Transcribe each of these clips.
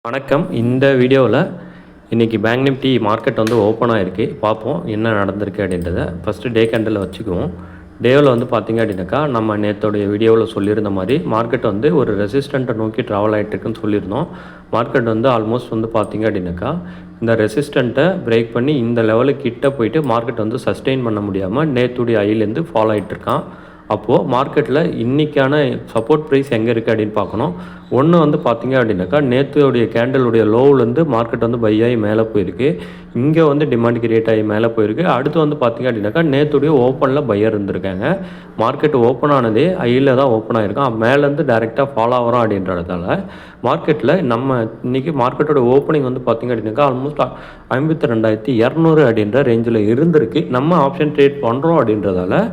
வணக்கம். இந்த வீடியோவில் இன்றைக்கி பேங்க் நிஃப்டி மார்க்கெட் ஓப்பன் ஆகிருக்கு. பார்ப்போம் என்ன நடந்திருக்கு அப்படின்றத. ஃபஸ்ட்டு டே கேண்டில் வச்சுக்குவோம். டேவில் பார்த்திங்க அப்படின்னாக்கா நம்ம நேற்றோடைய வீடியோவில் சொல்லியிருந்த மாதிரி மார்க்கெட் ஒரு ரெசிஸ்டண்ட்டை நோக்கி ட்ராவல் ஆகிட்டுருக்குன்னு சொல்லியிருந்தோம். மார்க்கெட் ஆல்மோஸ்ட் பார்த்திங்க அப்படின்னாக்கா இந்த ரெசிஸ்டண்ட்டை பிரேக் பண்ணி இந்த லெவலுக்கு கிட்ட போயிட்டு மார்க்கெட் சஸ்டெயின் பண்ண முடியாமல் நேற்றுடைய ஐலேருந்து ஃபாலோ ஆகிட்டுருக்கான். அப்போது மார்க்கெட்டில் இன்றைக்கான சப்போர்ட் ப்ரைஸ் எங்கே இருக்குது அப்படின்னு பார்க்கணும். ஒன்று பார்த்திங்க அப்படின்னாக்கா நேற்றுடைய கேண்டலுடைய லோவிலேருந்து மார்க்கெட் பை ஆகி மேலே போயிருக்கு. இங்கே டிமாண்ட் கிரியேட் ஆகி மேலே போயிருக்கு. அடுத்து பார்த்திங்க அப்படின்னாக்கா நேற்றுடைய ஓப்பனில் பையர் இருந்திருக்காங்க. மார்க்கெட் ஓப்பன் ஆனதே ஐயில் தான் ஓப்பன் ஆகிருக்கும். மேலேருந்து டைரெக்டாக ஃபாலோ ஆகிறோம் அப்படின்றதால மார்க்கெட்டில் நம்ம இன்றைக்கி மார்க்கெட்டோட ஓப்பனிங் பார்த்திங்க அப்படின்னாக்கா ஆல்மோஸ்ட் 52,200 அப்படின்ற ரேஞ்சில் இருந்திருக்கு. நம்ம ஆப்ஷன் ட்ரேட் பண்ணுறோம் அப்படின்றதால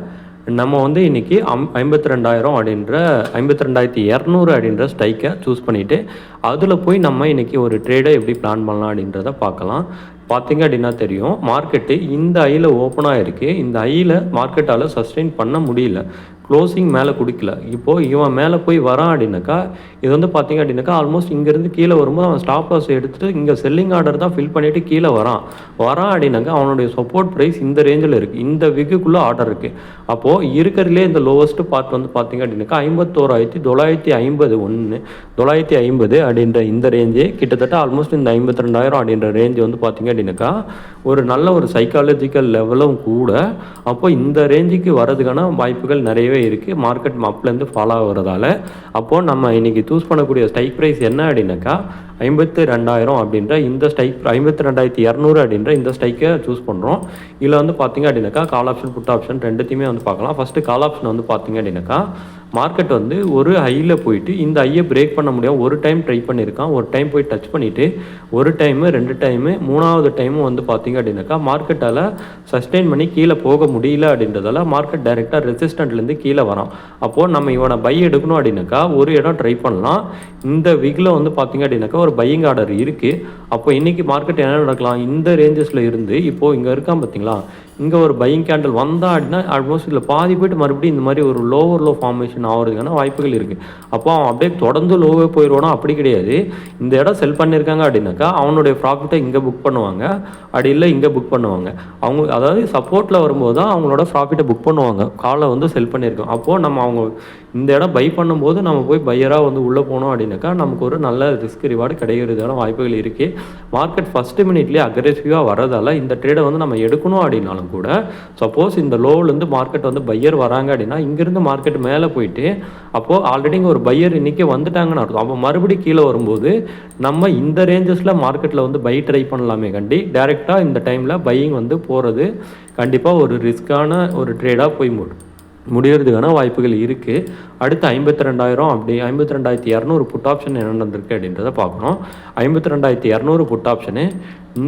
நம்ம இன்றைக்கி 52,000 அப்படின்ற 52,200 அப்படின்ற ஸ்ட்ரைக்கை சூஸ் பண்ணிவிட்டு அதில் போய் நம்ம இன்றைக்கி ஒரு ட்ரேடை எப்படி பிளான் பண்ணலாம் அப்படின்றத பார்க்கலாம். பார்த்திங்க அப்படின்னா தெரியும், மார்க்கெட்டு இந்த ஐயில் ஓப்பனாக இருக்குது. இந்த ஐயில் மார்க்கெட்டால் சஸ்டெயின் பண்ண முடியல. க்ளோசிங் மேலே குடிக்கல. இப்போது இவன் மேலே போய் வரான் அப்படின்னாக்கா இது பார்த்திங்க அப்படின்னாக்கா ஆல்மோஸ்ட் இங்கேருந்து கீழே வரும்போது அவன் ஸ்டாப் லாஸ் எடுத்துகிட்டு இங்கே செல்லிங் ஆர்டர் தான் ஃபில் பண்ணிவிட்டு கீழே வரான் அப்படின்னாக்கா அவனுடைய சப்போர்ட் ப்ரைஸ் இந்த ரேஞ்சில் இருக்குது. இந்த விக்குள்ளே ஆர்டர் இருக்குது. அப்போது இருக்கிறதுலே இந்த லோவஸ்ட்டு பார்ட் பார்த்திங்க அப்படின்னாக்கா 51,950 950 அப்படின்ற இந்த ரேஞ்சே கிட்டத்தட்ட ஆல்மோஸ்ட் இந்த 52,000 அப்படின்ற ரேஞ்சு பார்த்திங்க அப்படின்னாக்கா ஒரு நல்ல ஒரு சைக்காலஜிக்கல் லெவலும் கூட. அப்போ இந்த ரேஞ்சுக்கு வரதுக்கான வாய்ப்புகள் நிறையவே இருக்குது. மார்க்கெட் அப்லேருந்து ஃபாலோ ஆகிறதால அப்போது நம்ம இன்றைக்கி சூஸ் பண்ணக்கூடிய ஸ்ட்ரைக் ப்ரைஸ் என்ன அப்படின்னாக்கா 52,000 அப்படின்ற இந்த ஸ்ட்ரைக் 52,200 அப்படின்ற இந்த ஸ்ட்ரைக்கை சூஸ் பண்ணுறோம். இதில் பார்த்திங்க அப்படின்னாக்கா கால் ஆப்ஷன் புட் ஆப்ஷன் ரெண்டுத்தையுமே பார்க்கலாம். ஃபஸ்ட்டு கால் ஆப்ஷன் பார்த்திங்க அப்படின்னாக்கா மார்க்கெட் ஒரு ஹையில் போயிட்டு இந்த ஐயை பிரேக் பண்ண முடியும். ஒரு டைம் ட்ரை பண்ணியிருக்கான். ஒரு டைம் போய் டச் பண்ணிவிட்டு ஒரு டைமு 2 டைமு 3வது டைமும் பார்த்திங்க அப்படின்னாக்கா மார்க்கெட்டால் சஸ்டெயின் பண்ணி கீழே போக முடியல அப்படின்றதால மார்க்கெட் டைரெக்டாக ரெசிஸ்டண்ட்லேருந்து கீழே வரான். அப்போது நம்ம இவனை பை எடுக்கணும் அப்படின்னாக்கா ஒரு இடம் ட்ரை பண்ணலாம். இந்த விகில் பார்த்திங்க அப்படின்னாக்கா ஒரு பையிங் ஆர்டர் இருக்குது. அப்போ இன்றைக்கி மார்க்கெட் என்ன நடக்கலாம், இந்த ரேஞ்சஸில் இருந்து இப்போது இங்கே இருக்கான் பார்த்திங்களா, இங்கே ஒரு பையிங் கேண்டில் வந்தால் அப்படின்னா ஆல்மோஸ்ட் இதில் பாதி போய்ட்டு மறுபடியும் இந்த மாதிரி ஒரு லோவர் லோ ஃபார்மேஷன் ஆகிறதுக்கான வாய்ப்புகள் இருக்குது. அப்போ அவன் அப்படியே தொடர்ந்து லோவே போயிடுவானா? அப்படி கிடையாது. இந்த இடம் செல் பண்ணியிருக்காங்க அப்படின்னாக்கா அவனுடைய ப்ராஃபிட்டை இங்கே புக் பண்ணுவாங்க, அப்படி இல்லை இங்கே புக் பண்ணுவாங்க. அவங்க அதாவது சப்போர்ட்டில் வரும்போது தான் அவங்களோட ப்ராஃபிட்டை புக் பண்ணுவாங்க. காலை செல் பண்ணியிருக்கோம். அப்போது நம்ம அவங்க இந்த இடம் பை பண்ணும்போது நம்ம போய் பையராக உள்ளே போனோம் அப்படின்னாக்கா நமக்கு ஒரு நல்ல ரிஸ்க் ரிவார்டு கிடைக்கிறதுக்கான வாய்ப்புகள் இருக்குது. மார்க்கெட் ஃபஸ்ட்டு மினிட்லேயே அக்ரெசிவாக வரதால் இந்த ட்ரேடை நம்ம எடுக்கணும் அப்படின்னாலும் கூட சப்போஸ் இந்த லோவிலேருந்து மார்க்கெட் பையர் வராங்க அப்படின்னா இங்கேருந்து மார்க்கெட் மேலே போயிட்டு அப்போது ஆல்ரெடி இங்கே ஒரு பையர் இன்றைக்கி வந்துட்டாங்கன்னு அர்த்தம். அப்போ மறுபடியும் கீழே வரும்போது நம்ம இந்த ரேஞ்சஸில் மார்க்கெட்டில் பை ட்ரை பண்ணலாமே கண்டி டேரெக்டாக இந்த டைமில் பையிங் போகிறது கண்டிப்பாக ஒரு ரிஸ்க்கான ஒரு ட்ரேடாக போய் முடியறதுக்கான வாய்ப்புகள் இருக்குது. அடுத்து 52,000 அப்படி 52,200 புட் ஆப்ஷன் என்ன நடந்திருக்கு அப்படின்றத பார்க்கணும். 52,200 புட் ஆப்ஷனு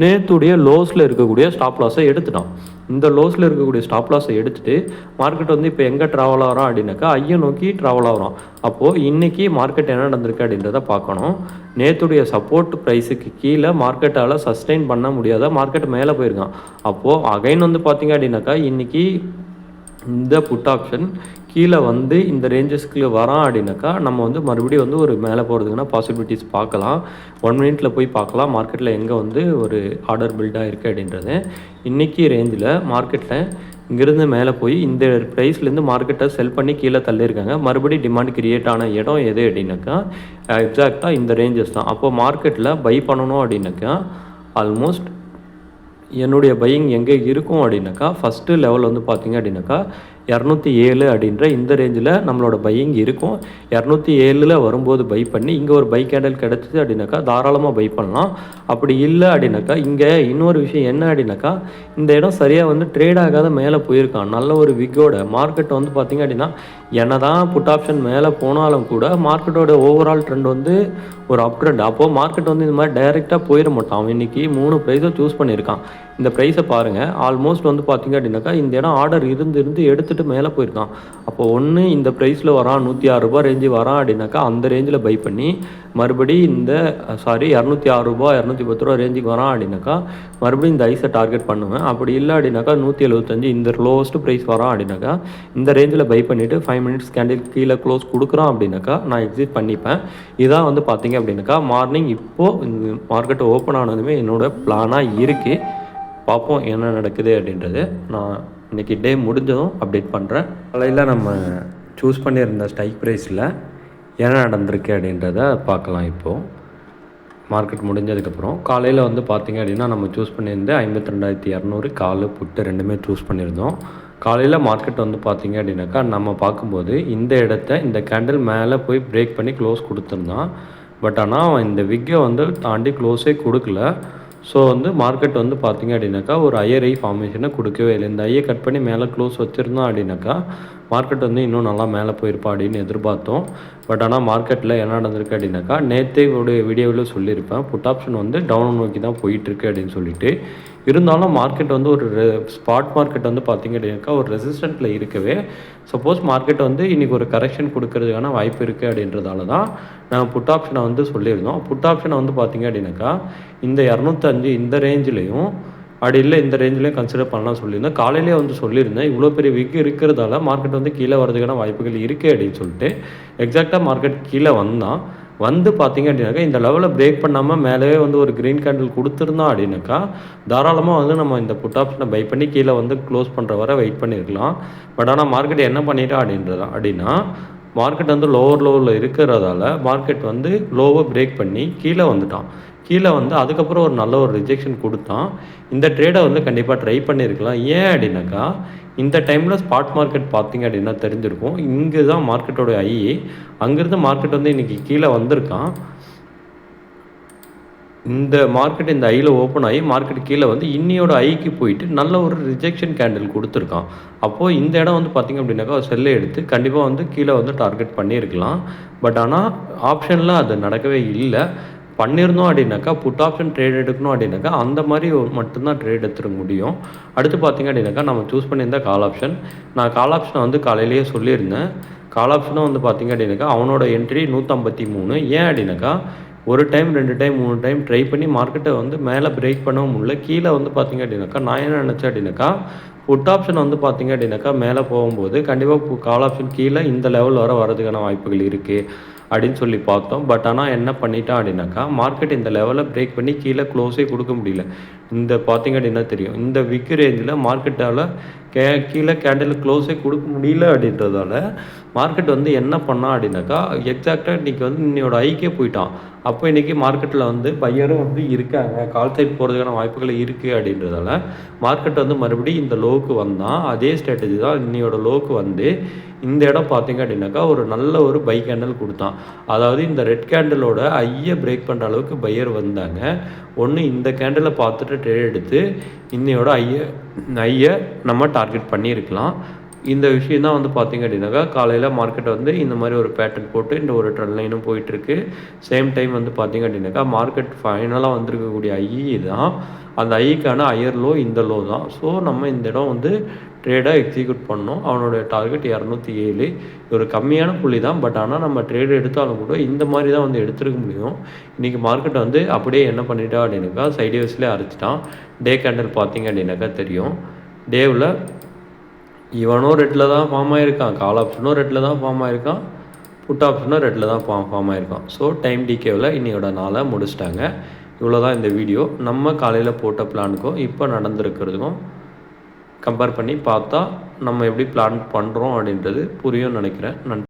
நேற்றுடைய லோஸில் இருக்கக்கூடிய ஸ்டாப் லாஸை எடுத்துட்டோம். இந்த லோஸில் இருக்கக்கூடிய ஸ்டாப் லாஸை எடுத்துகிட்டு மார்க்கெட் இப்போ எங்கே ட்ராவல் ஆகிறோம் அப்படின்னாக்கா ஐயை நோக்கி ட்ராவல் ஆகிறோம். அப்போது இன்றைக்கி மார்க்கெட் என்ன நடந்திருக்கு அப்படின்றத பார்க்கணும். நேற்றுடைய சப்போர்ட் ப்ரைஸுக்கு கீழே மார்க்கெட்டால் சஸ்டெயின் பண்ண முடியாத மார்க்கெட் மேலே போயிருக்கான். அப்போது அகைன் பார்த்திங்க அப்படின்னாக்கா இன்றைக்கி இந்த புட் ஆப்ஷன் கீழே இந்த ரேஞ்சஸ்க்கு வரான் அப்படின்னாக்கா நம்ம மறுபடியும் ஒரு மேலே போகிறதுக்குன்னா பாசிபிலிட்டிஸ் பார்க்கலாம். 1 மினிட்ல போய் பார்க்கலாம் மார்க்கெட்டில் எங்கே ஒரு ஆர்டர் பில்டாக இருக்குது அப்படின்றது. இன்றைக்கி ரேஞ்சில் மார்க்கெட்டில் இங்கேருந்து மேலே போய் இந்த ப்ரைஸ்லேருந்து மார்க்கெட்டை செல் பண்ணி கீழே தள்ளியிருக்காங்க. மறுபடியும் டிமாண்ட் கிரியேட் ஆன இடம் எது அப்படின்னாக்கா எக்ஸாக்டாக இந்த ரேஞ்சஸ் தான். அப்போது மார்க்கெட்டில் பை பண்ணணும் அப்படின்னாக்கா ஆல்மோஸ்ட் என்னுடைய பையிங் எங்கே இருக்கும் அப்படின்னாக்கா ஃபஸ்ட்டு லெவல் பார்த்திங்க அப்படின்னாக்கா 207 அப்படின்ற இந்த ரேஞ்சில் நம்மளோட பையிங் இருக்கும். 207 வரும்போது பை பண்ணி இங்கே ஒரு பை கேண்டல் கிடச்சிது அப்படின்னாக்கா தாராளமாக பை பண்ணலாம். அப்படி இல்லை அப்படின்னாக்கா இங்கே இன்னொரு விஷயம் என்ன அப்படின்னாக்கா இந்த இடம் சரியாக ட்ரேட் ஆகாத மேலே போயிருக்கான். நல்ல ஒரு விக்கோட மார்க்கெட் பார்த்திங்க அப்படின்னா என்ன தான் புட் ஆப்ஷன் மேலே போனாலும் கூட மார்க்கெட்டோட ஓவரால் ட்ரெண்ட் ஒரு அப் ட்ரெண்ட். அப்போது மார்க்கெட் இந்த மாதிரி டைரெக்டாக போயிட மாட்டான். அவன் இன்றைக்கி 3 ப்ரைஸை சூஸ் பண்ணியிருக்கான். இந்த ப்ரைஸை பாருங்கள். ஆல்மோஸ்ட் பார்த்திங்க அப்படின்னாக்கா இந்த இடம் ஆர்டர் இருந்து எடுத்துகிட்டு கொடுத்துட்டு மேலே போயிருக்கான். அப்போ ஒன்று இந்த ப்ரைஸில் வரான், ரூ. 106 ரேஞ்சு வரான் அப்படின்னாக்கா அந்த ரேஞ்சில் பை பண்ணி மறுபடியும் இந்த ரூ. 206 210 ரேஞ்சுக்கு வரான் அப்படின்னாக்கா மறுபடியும் இந்த ஐஸை டார்கெட் பண்ணுவேன். அப்படி இல்லை அப்படின்னாக்கா 175 இந்த லோவஸ்ட் ப்ரைஸ் வரான் அப்படின்னாக்கா இந்த ரேஞ்சில் பை பண்ணிவிட்டு 5 மினிட்ஸ் கேண்டில் கீழே க்ளோஸ் கொடுக்குறான் அப்படின்னாக்கா நான் எக்ஸிட் பண்ணிப்பேன். இதான் வந்து பார்த்தீங்க அப்படின்னாக்கா மார்னிங் இப்போது மார்க்கெட் ஓப்பன் ஆனதுமே என்னோடய பிளானாக இருக்குது. பார்ப்போம் என்ன நடக்குது அப்படின்றது. நான் இன்றைக்கி டே முடிஞ்சதும் அப்டேட் பண்ணுறேன். காலையில் நம்ம சூஸ் பண்ணியிருந்த ஸ்ட்ரைக் ப்ரைஸில் என்ன நடந்திருக்கு அப்படின்றத பார்க்கலாம். இப்போது மார்க்கெட் முடிஞ்சதுக்கப்புறம் காலையில் வந்து பார்த்திங்க அப்படின்னா நம்ம சூஸ் பண்ணியிருந்த 52,200 கால் புட்டு ரெண்டுமே சூஸ் பண்ணியிருந்தோம். காலையில் மார்க்கெட் வந்து பார்த்திங்க அப்படின்னாக்கா நம்ம பார்க்கும்போது இந்த இடத்த இந்த கேண்டில் மேலே போய் பிரேக் பண்ணி க்ளோஸ் கொடுத்துருந்தான். பட் ஆனால் அவன் இந்த விக்கை வந்து தாண்டி க்ளோஸே கொடுக்கல. ஸோ வந்து மார்க்கெட் வந்து பார்த்திங்க அப்படின்னாக்கா ஒரு ஹையர் ஐ ஃபார்மேஷனை கொடுக்கவே இல்லை. இந்த ஐயை கட் பண்ணி மேலே க்ளோஸ் வச்சுருந்தான் அப்படின்னாக்கா மார்க்கெட் வந்து இன்னும் நல்லா மேலே போயிருப்பா அப்படின்னு எதிர்பார்த்தோம். பட் ஆனால் மார்க்கெட்டில் என்ன நடந்திருக்கு அப்படின்னாக்கா நேற்றே ஒரு வீடியோவில் சொல்லியிருப்பேன், புட் ஆப்ஷன் வந்து டவுன் நோக்கி தான் போயிட்டுருக்கு அப்படின்னு சொல்லிட்டு. இருந்தாலும் மார்க்கெட் வந்து ஒரு ஸ்பாட் மார்க்கெட் வந்து பார்த்திங்க அப்படின்னாக்கா ஒரு ரெசிஸ்டண்ட்டில் இருக்கவே சப்போஸ் மார்க்கெட் வந்து இன்றைக்கி ஒரு கரெக்ஷன் கொடுக்கறதுக்கான வாய்ப்பு இருக்குது அப்படின்றதால தான் நான் புட் ஆப்ஷனை வந்து சொல்லியிருந்தோம். புட் ஆப்ஷனை வந்து பார்த்திங்க அப்படின்னாக்கா இந்த 205 இந்த ரேஞ்சிலையும் அப்படி இல்லை இந்த ரேஞ்சிலையும் கன்சிடர் பண்ணலாம் சொல்லியிருந்தேன். காலையிலே வந்து சொல்லியிருந்தேன் இவ்வளோ பெரிய விக் இருக்கிறதால மார்க்கெட் வந்து கீழே வரதுக்கான வாய்ப்புகள் இருக்குது அப்படின்னு சொல்லிட்டு. எக்ஸாக்டாக மார்க்கெட் கீழே வந்து பார்த்திங்க அப்படின்னாக்கா இந்த லெவலில் பிரேக் பண்ணாமல் மேலேயே வந்து ஒரு க்ரீன் கேண்டில் கொடுத்துருந்தோம் அப்படின்னாக்கா தாராளமாக வந்து நம்ம இந்த புட் ஆப்ஷனை பை பண்ணி கீழே வந்து க்ளோஸ் பண்ணுற வரை வெயிட் பண்ணியிருக்கலாம். பட் ஆனால் மார்க்கெட் என்ன பண்ணிட்டா அப்படின்னா மார்க்கெட் வந்து லோவில் இருக்கிறதால மார்க்கெட் வந்து லோவை பிரேக் பண்ணி கீழே வந்துட்டான். கீழே வந்து அதுக்கப்புறம் ஒரு நல்ல ஒரு ரிஜெக்ஷன் கொடுத்தான். இந்த ட்ரேடை வந்து கண்டிப்பாக ட்ரை பண்ணியிருக்கலாம். ஏன் அப்படின்னாக்கா இந்த டைமில் ஸ்பாட் மார்க்கெட் பார்த்திங்க அப்படின்னா தெரிஞ்சிருக்கும். இங்கே தான் மார்க்கெட்டோட ஐ, அங்கேருந்து மார்க்கெட் வந்து இன்றைக்கி கீழே வந்திருக்கான். இந்த மார்க்கெட் இந்த ஐயில் ஓப்பன் ஆகி மார்க்கெட் கீழே வந்து இன்னியோட ஐக்கு போயிட்டு நல்ல ஒரு ரிஜெக்ஷன் கேண்டில் கொடுத்துருக்கான். அப்போது இந்த இடம் வந்து பார்த்திங்க அப்படின்னாக்கா செல்லை எடுத்து கண்டிப்பாக வந்து கீழே வந்து டார்கெட் பண்ணியிருக்கலாம். பட் ஆனால் ஆப்ஷனில் அது நடக்கவே இல்லை. பண்ணியிருந்தோம் அப்படின்னாக்கா புட் ஆப்ஷன் ட்ரேட் எடுக்கணும் அப்படின்னாக்கா அந்த மாதிரி மட்டும்தான் ட்ரேட் எடுத்துட முடியும். அடுத்து பார்த்திங்க அப்படின்னாக்கா நம்ம சூஸ் பண்ணியிருந்த கால் ஆப்ஷன். நான் கால் ஆப்ஷனை வந்து காலையிலேயே சொல்லியிருந்தேன். கால் ஆப்ஷனும் வந்து பார்த்திங்க அப்படின்னாக்கா அவனோட என்ட்ரி 153. ஏன் அப்படின்னாக்கா ஒரு டைம் 2 டைம் 3 டைம் ட்ரை பண்ணி மார்க்கெட்டை வந்து மேலே பிரேக் பண்ணவும் முடியல. கீழே வந்து பார்த்திங்க அப்படின்னாக்கா நான் என்ன நினச்சேன் அப்படின்னாக்கா புட் ஆப்ஷன் வந்து பார்த்திங்க அப்படின்னாக்கா மேலே போகும்போது கண்டிப்பாக கால் ஆப்ஷன் கீழே இந்த லெவல் வரதுக்கான வாய்ப்புகள் இருக்குது அப்படின்னு சொல்லி பார்த்தோம். பட் ஆனால் என்ன பண்ணிட்டான் அப்படின்னாக்கா மார்க்கெட் இந்த லெவலில் பிரேக் பண்ணி கீழே க்ளோஸே கொடுக்க முடியல. இந்த பார்த்திங்க அப்படின்னா தெரியும் இந்த விக் ரேஞ்சில் மார்க்கெட்டால் கீழே கேண்டில் க்ளோஸே கொடுக்க முடியல அப்படின்றதால மார்க்கெட் வந்து என்ன பண்ணான் அப்படின்னாக்கா எக்ஸாக்டாக இன்றைக்கி வந்து இன்னையோட ஐக்கே போயிட்டான். அப்போ இன்றைக்கி மார்க்கெட்டில் வந்து பையரும் வந்து இருக்காங்க, கால் சைட் போகிறதுக்கான வாய்ப்புகள் இருக்குது அப்படின்றதால மார்க்கெட் வந்து மறுபடியும் இந்த லோவுக்கு வந்தான். அதே ஸ்ட்ராட்டஜி தான் இன்னையோட லோவுக்கு வந்து இந்த இடம் பார்த்திங்க அப்படின்னாக்கா ஒரு நல்ல ஒரு பை கேண்டில் கொடுத்தான். அதாவது இந்த ரெட் கேண்டிலோட ஐயை பிரேக் பண்ணுற அளவுக்கு பையர் வந்தாங்க. ஒன்று இந்த கேண்டிலை பார்த்துட்டு ட்ரேட் எடுத்து இன்னையோட ஐயை நம்ம டார்கெட் பண்ணியிருக்கலாம். இந்த விஷயம் தான் வந்து பார்த்திங்க அப்படின்னாக்கா காலையில் மார்க்கெட் வந்து இந்த மாதிரி ஒரு பேட்டர்ன் போட்டு இந்த ஒரு ட்ரெண்ட் லைனும் போயிட்டுருக்கு. சேம் டைம் வந்து பார்த்திங்க அப்படின்னாக்கா மார்க்கெட் ஃபைனலாக வந்திருக்கக்கூடிய ஐ தான் அந்த ஐக்கான ஹையர் லோ இந்த லோ தான். ஸோ நம்ம இந்த இடம் வந்து ட்ரேடாக எக்ஸிக்யூட் பண்ணோம். அவனோட டார்கெட் 207 ஒரு கம்மியான புள்ளி தான். பட் ஆனால் நம்ம ட்ரேடு எடுத்தாலும் கூட இந்த மாதிரி தான் வந்து எடுத்துருக்க முடியும். இன்றைக்கி மார்க்கெட் வந்து அப்படியே என்ன பண்ணிட்டா அப்படின்னாக்கா சைட்வேஸ்லேயே அரைச்சிட்டான். டே கேண்டில் பார்த்திங்க அப்படின்னாக்கா தெரியும். டேவில் இவனும் ரெட்டில் தான் ஃபார்ம் ஆகிருக்கான், கால் ஆப்ஷனும் ரெட்டில் தான் ஃபார்ம் ஆகிருக்கான், புட் ஆப்ஷனும் ரெட்டில் தான் ஃபார்ம் ஆகிருக்கான். ஸோ டைம் டிகேவில் இன்னையோட நாளை முடிச்சிட்டாங்க. இவ்வளோ தான் இந்த வீடியோ. நம்ம காலையில் போட்ட பிளானுக்கும் இப்போ நடந்திருக்கிறதுக்கும் கம்பேர் பண்ணி பார்த்தா நம்ம எப்படி பிளான் பண்ணுறோம் அப்படின்றது புரியும்னு நினைக்கிறேன். நன்றி.